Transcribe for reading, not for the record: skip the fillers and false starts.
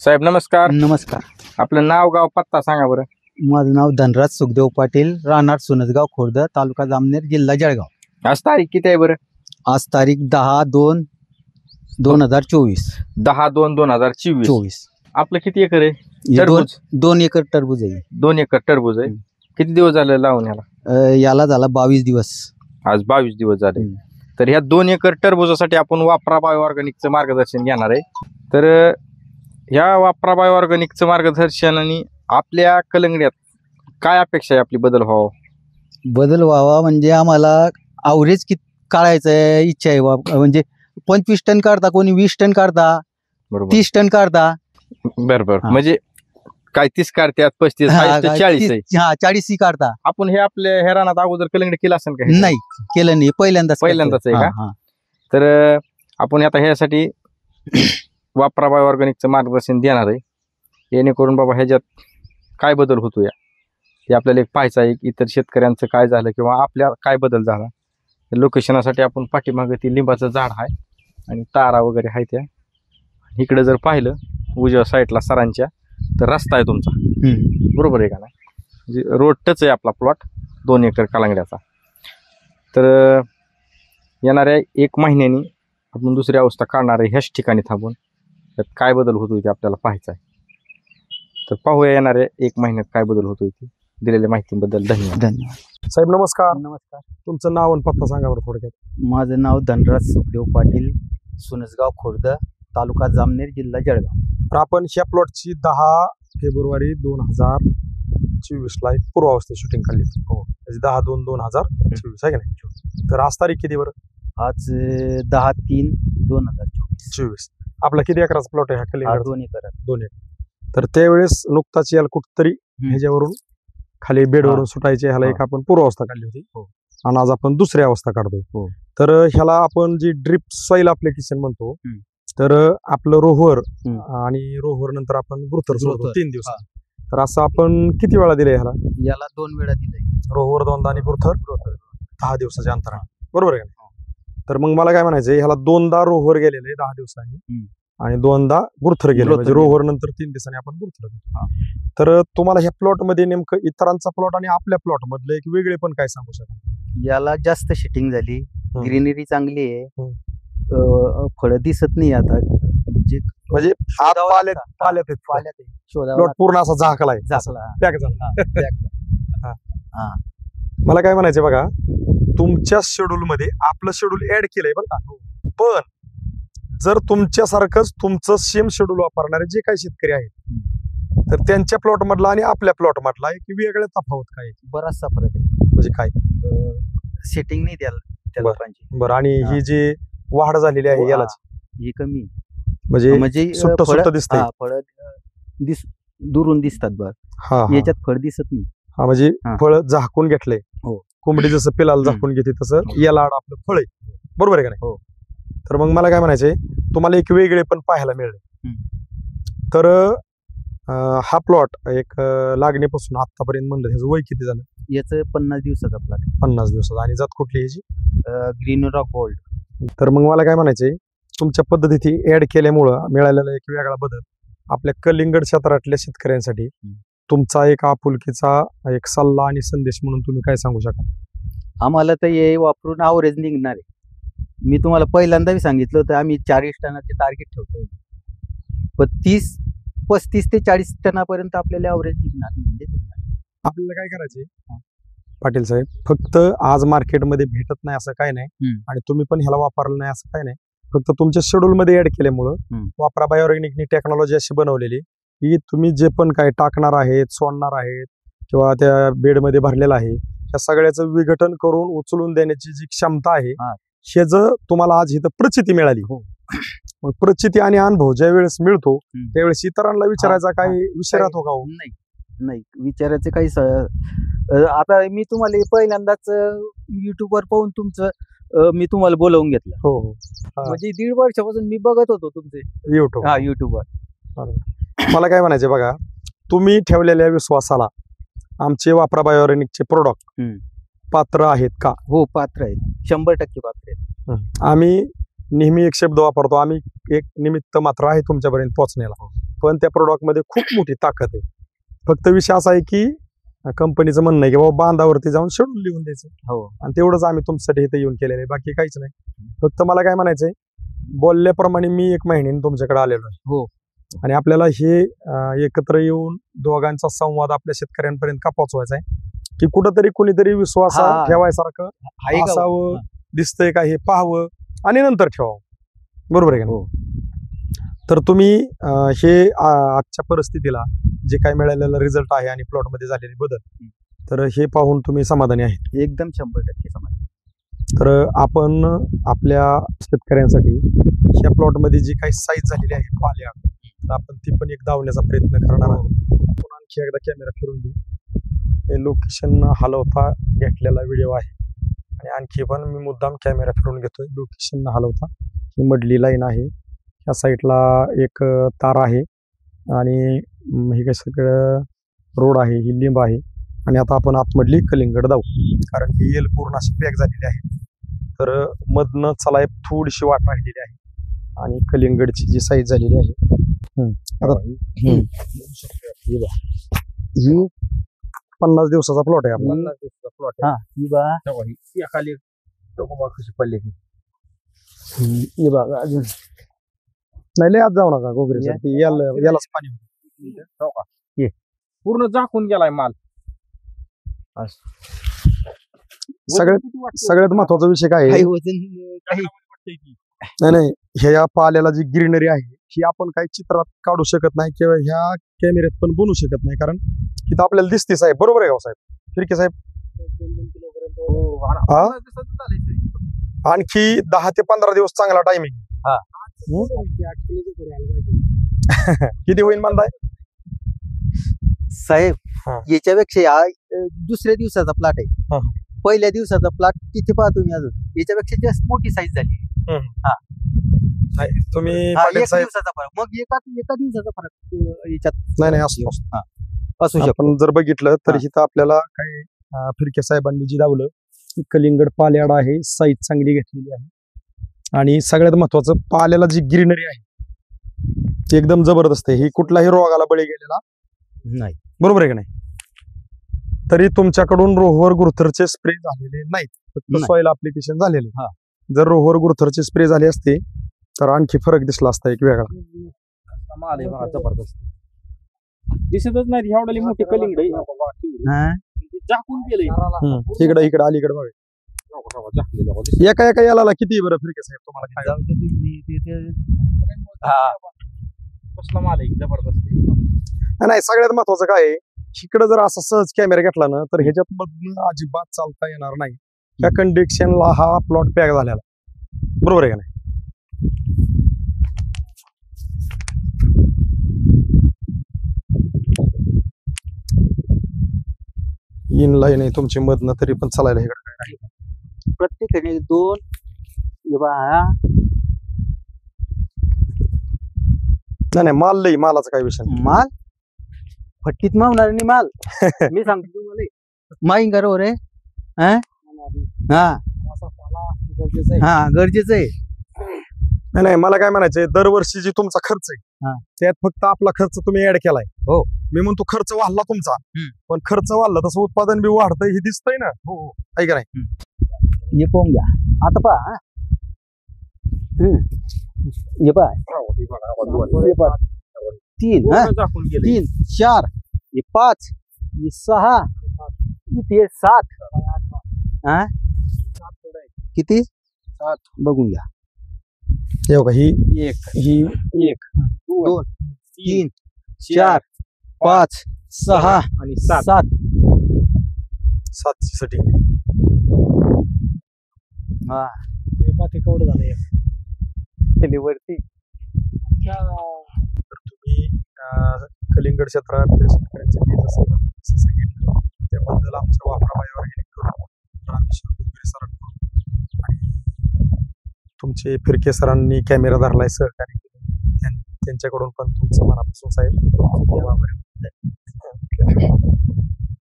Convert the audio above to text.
साहेब नमस्कार. नमस्कार. आपलं नाव गाव पत्ता सांगा बरं. माझं नाव धनराज सुखदेव पाटील, राहणार सुनसगाव खुर्द, तालुका जामनेर, जिल्हा जळगाव. आज तारीख किती आहे बरं? आज तारीख 10/2/2024. 10/2/2024. आपलं किती एकर आहे? हे टरबूज. 2 एकर टरबूज आहे. 2 एकर टरबूज आहे. किती दिवस झाले लावून ह्याला? याला झाला 22 दिवस. आज 22 दिवस झाले. तर ह्या 2 एकर टरबूजासाठी आपण वापरा बायो ऑर्गॅनिकचं मार्गदर्शन घेणार आहे. तर ह्या वापरा बायो ऑर्गॅनिकचं मार्गदर्शन आणि आपल्या कलंगड्यात काय अपेक्षा आहे आपली बदल व्हावा? बदल व्हावा म्हणजे आम्हाला ॲव्हरेज किती काढायचं इच्छा आहे. म्हणजे 25 टन काढता, कोणी 20 टन काढता, बरोबर 30 टन काढता. बरोबर. हा. म्हणजे काय 30 काढतात, 35, 40 आहे. 40 काढता. आपण हे आपल्या ह्या रानात अगोदर कलंगडे केलं असेल का? नाही केलं नाही, पहिल्यांदाच आहे का? तर आपण आता ह्यासाठी वापरा बायो ऑर्गॅनिकचं मार्गदर्शन देणार आहे. जेणेकरून बाबा ह्याच्यात काय बदल होतो या ते आपल्याला एक पाहायचं आहे. इतर शेतकऱ्यांचं काय झालं किंवा आपल्या काय बदल झाला. लोकेशनासाठी आपण पाठीमागे ती लिंबाचं झाड आहे आणि तारा वगैरे आहे. त्या इकडे जर पाहिलं उजव्या साईडला सरांच्या तर रस्ता आहे तुमचा, बरोबर आहे का नाही? म्हणजे रोड टच आहे आपला प्लॉट 2 एकर कलांगड्याचा. तर येणाऱ्या 1 महिन्यानी आपण दुसरी अवस्था काढणार आहे ह्याच ठिकाणी थांबून. त्यात काय बदल होतोय ते आपल्याला पाहायचं आहे. तर पाहूया येणाऱ्या 1 महिन्यात काय बदल होतोय ते. दिलेल्या माहितीबद्दल धन्यवाद. साहेब नमस्कार. नमस्कार. तुमचं नाव आणि पत्ता सांगा बरं थोडक्यात. माझं नाव धनराज सुखदेव पाटील, सुनसगाव खुर्द, तालुका जामनेर, जिल्हा जळगाव. तर आपण ह्या प्लॉटची 10 फेब्रुवारी 2024 ला एक पूर्वावस्थेत शूटिंग काढली होती. हो, 10/2/2024 आहे का नाही? तर आज तारीख किती बरं? आज 10/3/2024. आपला किती एकराचा प्लॉट आहे हा कलिंगड? 2 एकर. 2 एकर. तर त्यावेळेस नुकताच याला कुठतरी ह्याच्यावरून खाली बेडवरून सुटायचे ह्याला एक आपण पूर्वावस्था काढली होती. आणि आज आपण दुसरी अवस्था काढतोय. तर ह्याला आपण जी ड्रिप सॉइल ऍप्लिकेशन म्हणतो, तर आपलं रोहर आणि रोहर नंतर आपण गुरुथर सोडतो 3 दिवसात. तर असं आपण किती वेळा दिलंय ह्याला? याला 2 वेळा दिलंय. रोहर 2दा आणि गुरुथर 10 दिवसाच्या अंतराळ, बरोबर आहे का? तर मग मला काय म्हणायचंय, ह्याला 2दा रोहर गेलेलं आहे 10 दिवसांनी आणि 2दा गुरुथर गेले, म्हणजे रोहर नंतर 3 दिवसांनी आपण गुरुथर देतो. तर तुम्हाला ह्या प्लॉट मध्ये नेमकं इतरांचा प्लॉट आणि आपल्या प्लॉट मधलं एक वेगळे पण काय सांगू शकाल? याला जास्त शिटिंग झाली, ग्रीनरी चांगली आहे, फळं दिसत नाही आता. म्हणजे आत पाल्यात प्लॉट पूर्ण असा झाकलाय, पॅक झाला. मला काय म्हणायचं बघा, तुमच्या शेड्यूल मध्ये आपलं शेड्यूल ऍड केलंय बरं का, पण जर तुमच्यासारखंच तुमचं सेम शेड्यूल वापरणारे जे काही शेतकरी आहेत तर त्यांच्या प्लॉट मधला आणि आपल्या प्लॉट मधला एक वेगळा तफावत काय? बराचसा फरक आहे. म्हणजे काय सेटिंग नाही त्याला पाहिजे. बरं. आणि ही जी वाढ झालेली आहे याला ही कमी, म्हणजे सुट्ट दिसतंय, फळ दुरून दिसतात बरं. याच्यात फळ दिसत नाही. म्हणजे फळ झाकून घेतलंय. कोंबडी जसं पिलाला झाकून घेते तसं याला आपलं फळ आहे, बरोबर आहे का नाही? तर मग मला काय म्हणायचंय, तुम्हाला एक वेगळे पण पाहायला मिळले. तर हा प्लॉट एक लागणीपासून आतापर्यंत म्हणलं ह्याचं वय किती झालं? याचं 50 दिवसाचा प्लॉट आहे. 50 दिवसाचा. आणि जात कुठली ह्याची? Green rock gold. तर मग मला काय म्हणायचंय, तुमच्या पद्धती ऍड केल्यामुळं मिळालेला एक वेगळा बदल आपल्या कलिंगड क्षेत्रातल्या शेतकऱ्यांसाठी तुमचा एक आपुलकीचा एक सल्ला आणि संदेश म्हणून तुम्ही काय सांगू शकाल? आम्हाला तर हे वापरून ॲव्हरेज निघणार आहे. मी तुम्हाला पहिल्यांदा सांगितलं होतं, आम्ही 40 टनाचे टार्गेट ठेवतो, पण 35 ते 40 टनापर्यंत आपल्याला ॲव्हरेज निघणार. म्हणजे आपल्याला काय करायचंय पाटील साहेब, फक्त आज मार्केटमध्ये भेटत नाही असं काय नाही आणि तुम्ही पण ह्याला वापरलं नाही असं काय नाही. फक्त तुमच्या शेड्यूल मध्ये ऍड केल्यामुळं वापरा बायो ऑर्गॅनिकनी टेक्नॉलॉजी अशी बनवलेली की तुम्ही जे पण काय टाकणार आहेत, सोडणार आहेत किंवा त्या बेडमध्ये भरलेलं आहे, त्या सगळ्याचं विघटन करून उचलून देण्याची जी क्षमता आहे, हे जर तुम्हाला आज इथं प्रचिती मिळाली. मग प्रचिती आणि अनुभव ज्या वेळेस मिळतो त्यावेळेस इतरांना विचारायचा काही विषय राहतो का? नाही, विचारायचं काही. आता मी तुम्हाला पहिल्यांदाच युट्यूबवर पाहून मी तुम्हाला बोलवून घेतलं. म्हणजे 1.5 वर्षापासून मी बघत होतो तुमचे युट्यूबवर. मला काय म्हणायचे बघा, तुम्ही ठेवलेल्या विश्वासाला आमचे वापरा बायो ऑर्गॅनिकचे प्रोडक्ट पात्र आहेत का? हो, पात्र आहेत, 100% पात्र आहेत. आम्ही नेहमी एक शब्द वापरतो आम्ही, एक निमित्त मात्र आहे तुमच्यापर्यंत पोहोचण्याला, पण त्या प्रोडक्ट मध्ये खूप मोठी ताकद आहे. फक्त विषय असा आहे की कंपनीचं म्हणणं आहे की बाबा बांधावरती जाऊन शेड्यूल लिहून द्यायचं, आणि तेवढंच आम्ही तुमच्यासाठी इथे येऊन केलेलं आहे, बाकी काहीच नाही. फक्त मला काय म्हणायचंय, बोलल्याप्रमाणे मी 1 महिन्याने तुमच्याकडे आलेलो आहे, आणि आपल्याला हे एकत्र येऊन दोघांचा संवाद आपल्या शेतकऱ्यांपर्यंत का पोहोचवायचा आहे की कुठंतरी कुणीतरी विश्वास ठेवायसारखं असावं, दिसतंय का हे पाहावं आणि नंतर ठेवावं, बरोबर आहे का? तर तुम्ही हे आजच्या परिस्थितीला जे काय मिळालेला रिझल्ट आहे आणि प्लॉट मध्ये झालेले बदल, तर हे पाहून तुम्ही समाधानी आहेत? एकदम 100% समाधानी. तर आपण आपल्या शेतकऱ्यांसाठी ह्या प्लॉट मध्ये जी काही साईज झालेली आहे पाल्या, तर आपण ती पण एक दावण्याचा प्रयत्न करणार आहोत. आपण आणखी एकदा कॅमेरा फिरून घेऊ. हे लोकेशन हलवता घेतलेला व्हिडिओ आहे, आणि आणखी पण मी मुद्दाम कॅमेरा फिरून घेतोय. लोकेशन हलवता ही मधली लाईन आहे, ह्या साईडला एक तार आहे, आणि हे काय सगळं रोड आहे, ही लिंब आहे, आणि आता आपण आतमधली कलिंगड दाऊ, कारण ही येल पूर्ण अशी पॅक झालेली आहे. तर मधनं चला थोडीशी वाट राहिलेली आहे, आणि कलिंगडची जी साईज झालेली आहे ही 50 दिवसाचा प्लॉट आहे. 50 दिवसाचा प्लॉट आहे. खाली कशी पडली अजून नाही, लय आत जाऊ नका गोगरे, यालाच पाणी पूर्ण झाकून गेलाय माल. सगळ्यात महत्वाचा विषय काय आहे, नाही ह्या पाल्याला जी ग्रीनरी आहे ही आपण काही चित्रात काढू शकत नाही किंवा ह्या कॅमेऱ्यात पण बनवू शकत नाही, कारण इथं आपल्याला दिसते साहेब, बरोबर आहे का साहेब, फिरके साहेब? आणखी 10 ते 15 दिवस चांगला टायमिंग. किती होईल म्हणताय साहेब? याच्यापेक्षा दुसऱ्या दिवसाचा प्लॉट आहे, पहिल्या दिवसाचा प्लॉट तिथे पाहतो मी, अजून याच्यापेक्षा जास्त मोठी साईज झाली. तुम्ही एका दिवसाचा फरक, मग एका दिवसाचा फरक याच्यात नाही असू शकतो. आपण जर बघितलं तर इथं आपल्याला काही फिरके साहेबांनी जी दावलं की कलिंगड पाल्याड आहे, साईज चांगली घेतलेली आहे, आणि सगळ्यात महत्वाचं पाल्याला जी ग्रीनरी आहे ती एकदम जबरदस्त आहे. ही कुठलाही रोगाला बळी गेलेला नाही, बरोबर आहे का नाही? तरी तुमच्याकडून रोहर गुरुथरचे स्प्रे झालेले नाहीत, फक्त सॉइल अप्लिकेशन झालेले. जर रोहर गुरुथरचे स्प्रे झाले असते तर आणखी फरक दिसला असता एक वेगळा. माल आहे बघा, जबरदस्त दिसतच नाही. एवढी मोठी कलिंगड झाकून गेलंय. इकडे अलीकडे बघा, एका याला किती बरं फिरके साहेब तुम्हाला कसला माल आहे, जबरदस्त. नाही, सगळ्यात महत्वाचं काय आहे, इकडे जर असा सहज कॅमेरा घेतला ना तर ह्याच्यात मधनं अजिबात चालता येणार नाही. त्या कंडिशनला हा प्लॉट पॅक झालेला, बरोबर आहे का नाही? इन लाईन आहे तुमची मधनं, तरी पण चालायला इकडे काय नाही. प्रत्येकाने 2 नाही माल लई, मालाचा काही विषय नाही. माल फट्टीत मावणार नाही माल. मी सांगतो तुम्हाला, माईंग बरोबर आहे. गरजेचं आहे. नाही मला काय म्हणायचंय, दरवर्षी जी तुमचा खर्च आहे त्यात फक्त आपला खर्च तुम्ही ऍड केलाय. हो, मी म्हणतो खर्च वाढला तुमचा, पण खर्च वाढला तसं उत्पादन बी वाढतंय, हे दिसतंय ना, आहे का नाही? हे पाहून घ्या आता, पहा हे पाय 3 3 4 5 6 इथे 7 किती 7 बघून घ्या. ही 1 2 3 4 5 6 आणि 7 7ची सेटिंग. केवढं झालं वरती. तर तुम्ही कलिंगड क्षेत्रात शेतकऱ्यांसाठी जसं सांगितलं त्याबद्दल आमच्या वापरा ऑर्गॅनिक करून रामेश्वर गोगरे सरांकडून आणि तुमचे फिरके सरांनी कॅमेरा धरलाय, सहकार्य केलं, त्यांच्याकडून पण तुमचं मनापासून साहेब